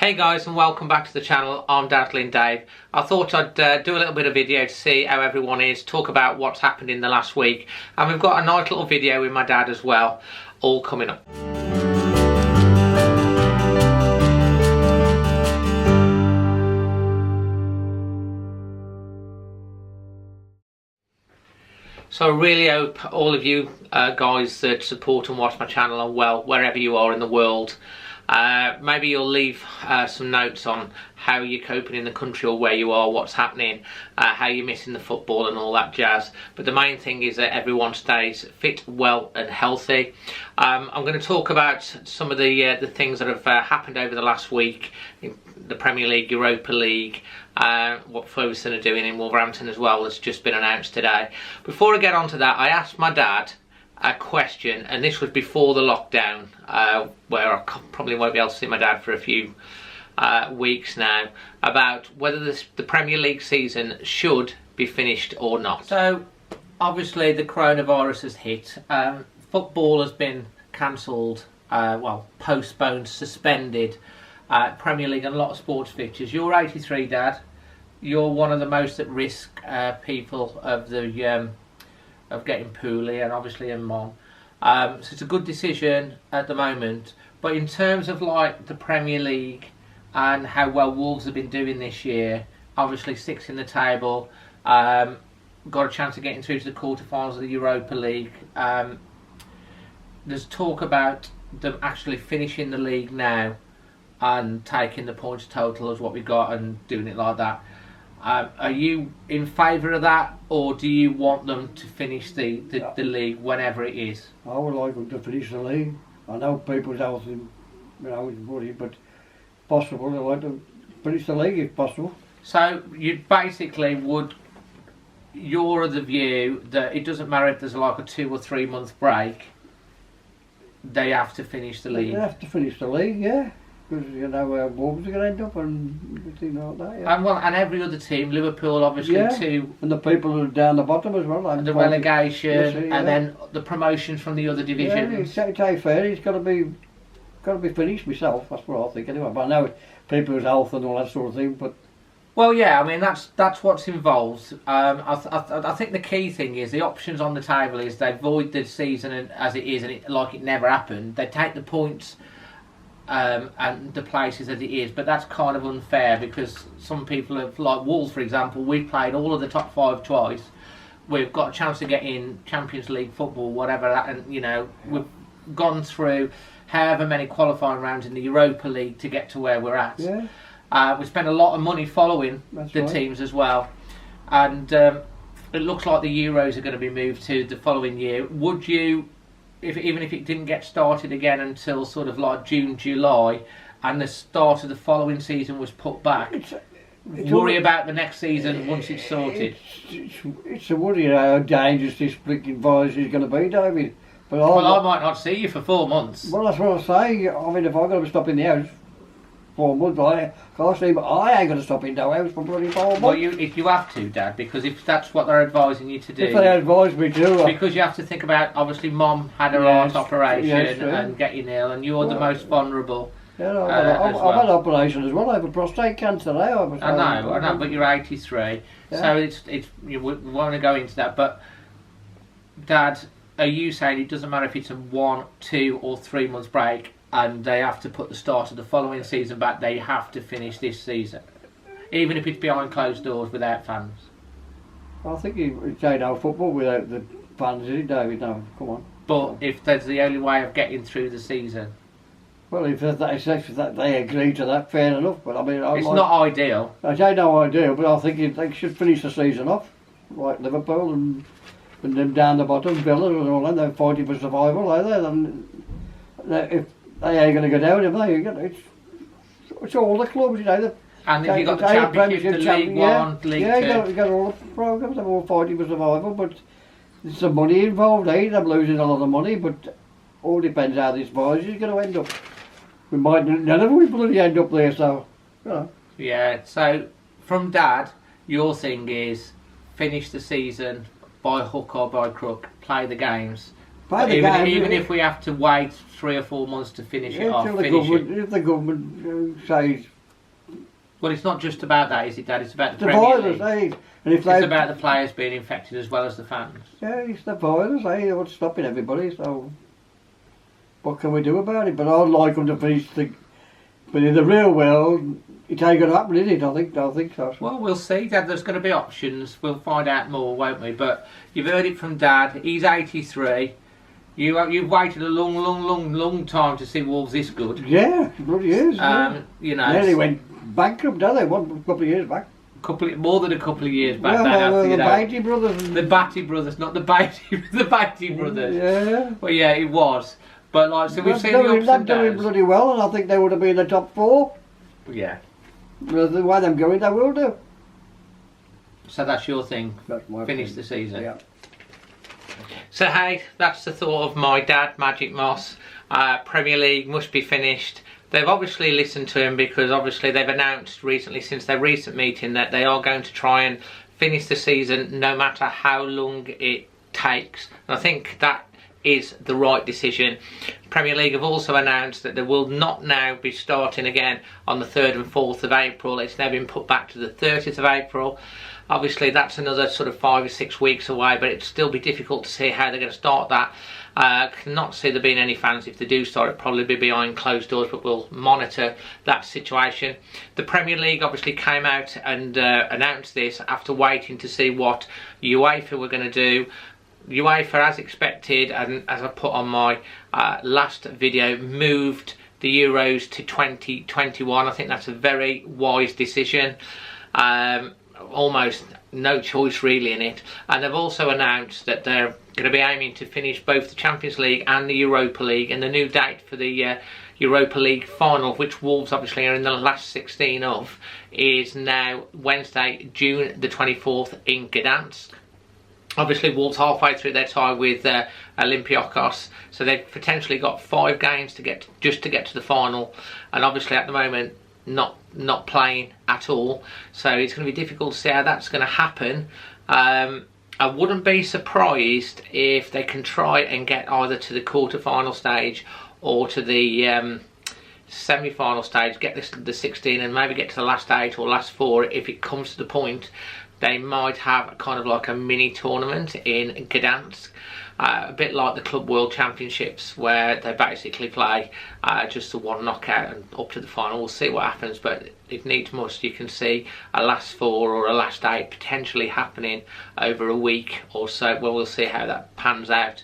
Hey guys, and welcome back to the channel. I'm Dazzling Dave. I thought I'd do a little bit of video to see how everyone is, talk about what's happened in the last week, and we've got a nice little video with my dad as well, all coming up. So I really hope all of you guys that support and watch my channel are well, wherever you are in the world. Maybe you'll leave some notes on how you're coping in the country or where you are, what's happening, how you're missing the football and all that jazz. But the main thing is that everyone stays fit, well and healthy. I'm going to talk about some of the things that have happened over the last week in the Premier League, Europa League, what Ferguson are doing in Wolverhampton as well. That's just been announced today. Before I get on to that, I asked my dad a question, and this was before the lockdown, where I probably won't be able to see my dad for a few weeks now, about whether the Premier League season should be finished or not. So obviously the coronavirus has hit. Football has been cancelled, well, postponed, suspended. Premier League and a lot of sports fixtures. You're 83, Dad. You're one of the most at risk people of the of getting poorly, and obviously in Mom. So it's a good decision at the moment. But in terms of like the Premier League and how well Wolves have been doing this year, obviously 6th in the table, got a chance of getting through to the quarterfinals of the Europa League. There's talk about them actually finishing the league now and taking the points total as what we got and doing it like that. Are you in favour of that, or do you want them to finish the league whenever it is? I would like them to finish the league. I know people's health is, worried, but possible, I'd like to finish the league if possible. So you basically you're of the view that it doesn't matter if there's like a 2 or 3 month break, they have to finish the league? They have to finish the league, yeah. Because you know where Wolves are going to end up and everything like that. Yeah. And every other team, Liverpool obviously too. And the people who are down the bottom as well. And the relegation, and then the promotion from the other divisions. Yeah, it's fair. It's got to be finished myself. That's what I think anyway. But I know people's health and all that sort of thing. But well, yeah, I mean that's what's involved. I think the key thing is the options on the table is they void the season as it is, and it never happened. They take the points. And the places as it is, but that's kind of unfair because some people have, like Wolves for example, we've played all of the top 5 twice, we've got a chance to get in Champions League football, whatever that, and you know, we've gone through however many qualifying rounds in the Europa League to get to where we're at. We spent a lot of money following the teams as well, and it looks like the Euros are going to be moved to the following year. Would you, even if it didn't get started again until sort of like June, July, and the start of the following season was put back, worry about the next season once it's sorted? It's a worry how dangerous this freaking virus is going to be, David. But I might not see you for 4 months. Well, that's what I say. I mean, if I've got to stop in the house 4 months, I can't see, but I ain't going to stop in the house for bloody 4 months. Well, if you have to, Dad, because if that's what they're advising you to do. If they advise me to. Because you have to think about, obviously, Mom had her heart operation and getting ill, and you're the most vulnerable. Yeah, no, I've had an operation as well. I have a prostate cancer now. I know, but you're 83, so it's we want to go into that. But, Dad, are you saying it doesn't matter if it's a 1, 2 or 3 months break, and they have to put the start of the following season back, they have to finish this season, even if it's behind closed doors without fans? I think it's ain't no football without the fans, is it, David? No, come on. But if that's the only way of getting through the season? Well, if they agree to that, fair enough. But I mean, it's not ideal. It ain't no ideal, but I think they should finish the season off, like Liverpool and them down the bottom, Villa and all that. They're fighting for survival, are they? And if they ain't going to go down, if they, it's all the clubs, you know. And if you've got the Championship, the League One, League Two. You got all the programmes, they're all fighting for survival, but there's some money involved, they're losing a lot of money, but all depends how this virus is going to end up. We might, none of us bloody end up there, so, you know. Yeah, so from Dad, your thing is finish the season by hook or by crook, play the games. Even if we have to wait 3 or 4 months to finish it off, if the government says Well, it's not just about that, is it, Dad? It's about the The Premier virus, League. And if It's they, about the players being infected as well as the fans. yeah, it's the virus, What's stopping everybody, so what can we do about it? But I'd like them to finish but in the real world, it ain't going to happen, is it? I think so. Well, we'll see, Dad. There's going to be options. We'll find out more, won't we? But you've heard it from Dad. He's 83. You've waited a long time to see Wolves this good. Yeah, bloody is. You know, nearly went bankrupt, didn't they? A couple of years back. More than a couple of years back. Well, Dad, the Batty brothers. The Batty brothers, not the Batty, the Batty brothers. Yeah. Well, yeah, it was. But like, so we've seen the ups and doing downs. bloody well, and I think they would have been in the top 4. Yeah. The way they're going, they will do. So that's your thing. That's my Finish thing. the season. Yeah. So hey, that's the thought of my dad, Magic Moss. Premier League must be finished. They've obviously listened to him because obviously they've announced recently, since their recent meeting, that they are going to try and finish the season no matter how long it takes. And I think that is the right decision. Premier League have also announced that they will not now be starting again on the 3rd and 4th of April. It's now been put back to the 30th of April. Obviously that's another sort of 5 or 6 weeks away, but it'd still be difficult to see how they're going to start that. Cannot see there being any fans if they do start. It'll probably be behind closed doors, but we'll monitor that situation. The Premier League obviously came out and announced this after waiting to see what UEFA were going to do. UEFA, as expected, and as I put on my last video, moved the Euros to 2021. I think that's a very wise decision. Almost no choice really in it. And they've also announced that they're going to be aiming to finish both the Champions League and the Europa League, and the new date for the Europa League final, which Wolves obviously are in the last 16 of, is now Wednesday, June the 24th in Gdansk. Obviously Wolves halfway through their tie with Olympiacos, so they've potentially got 5 games to get to the final, and obviously at the moment not playing at all, so it's going to be difficult to see how that's going to happen. I wouldn't be surprised if they can try and get either to the quarter-final stage or to the semi-final stage, get this to the 16 and maybe get to the last 8 or last 4 if it comes to the point. They might have kind of like a mini tournament in Gdansk, a bit like the Club World Championships, where they basically play just the one knockout and up to the final. We'll see what happens, but if needs must, you can see a last 4 or a last 8 potentially happening over a week or so. Well, we'll see how that pans out.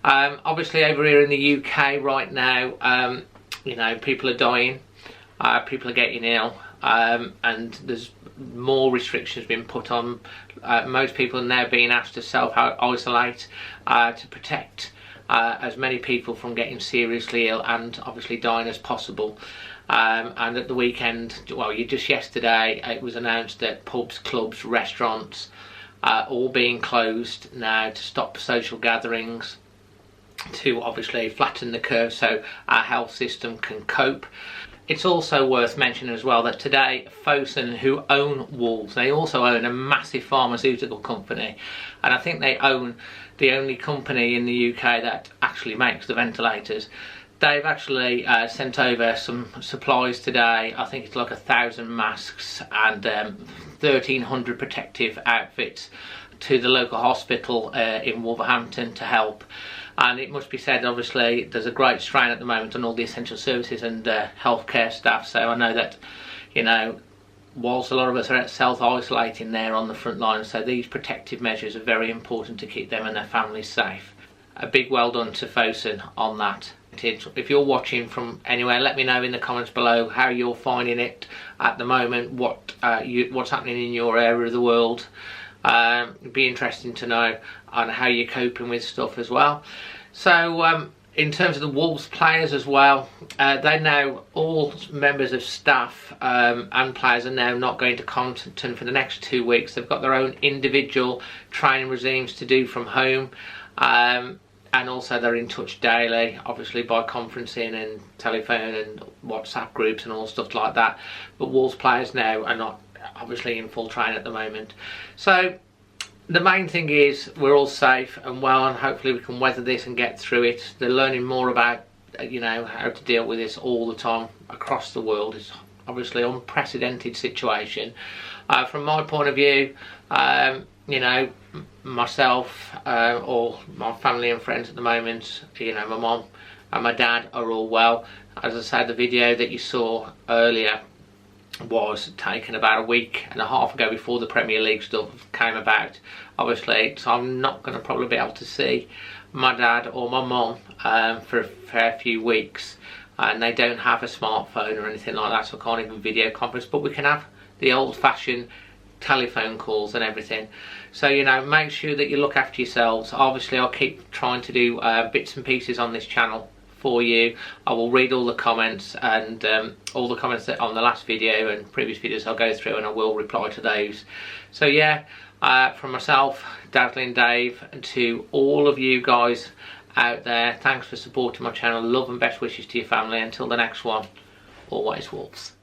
Obviously over here in the UK right now, you know, people are dying, people are getting ill, and there's more restrictions being put on. Most people are now being asked to self-isolate to protect as many people from getting seriously ill and obviously dying as possible. And at the weekend, well, just yesterday, it was announced that pubs, clubs, restaurants all being closed now to stop social gatherings, to obviously flatten the curve so our health system can cope. It's also worth mentioning as well that today Fosun, who own Wolves, they also own a massive pharmaceutical company, and I think they own the only company in the UK that actually makes the ventilators. They've actually sent over some supplies today. I think it's like 1,000 masks and 1,300 protective outfits to the local hospital in Wolverhampton to help. And it must be said, obviously, there's a great strain at the moment on all the essential services and healthcare staff. So I know that, you know, whilst a lot of us are self-isolating there on the front line, so these protective measures are very important to keep them and their families safe. A big well done to Fosun on that. If you're watching from anywhere, let me know in the comments below how you're finding it at the moment, what's happening in your area of the world. It'd be interesting to know on how you're coping with stuff as well. So in terms of the Wolves players as well, they now, all members of staff and players are now not going to Compton for the next 2 weeks. They've got their own individual training regimes to do from home, and also they're in touch daily, obviously by conferencing and telephone and WhatsApp groups and all stuff like that. But Wolves players now are not obviously in full train at the moment. So the main thing is we're all safe and well, and hopefully we can weather this and get through it. They're learning more about, you know, how to deal with this all the time across the world. It's obviously unprecedented situation. From my point of view, you know, myself, or my family and friends at the moment, you know, my mum and my dad are all well. As I said, the video that you saw earlier was taken about a week and a half ago, before the Premier League stuff came about, obviously, so I'm not going to probably be able to see my dad or my mum for a fair few weeks, and they don't have a smartphone or anything like that, so I can't even video conference, but we can have the old-fashioned telephone calls and everything. So, you know, make sure that you look after yourselves. Obviously, I'll keep trying to do bits and pieces on this channel for you. I will read all the comments, and all the comments that on the last video and previous videos I'll go through, and I will reply to those. So yeah, from myself, Dazzling Dave, to all of you guys out there, thanks for supporting my channel. Love and best wishes to your family. Until the next one, always Wolves.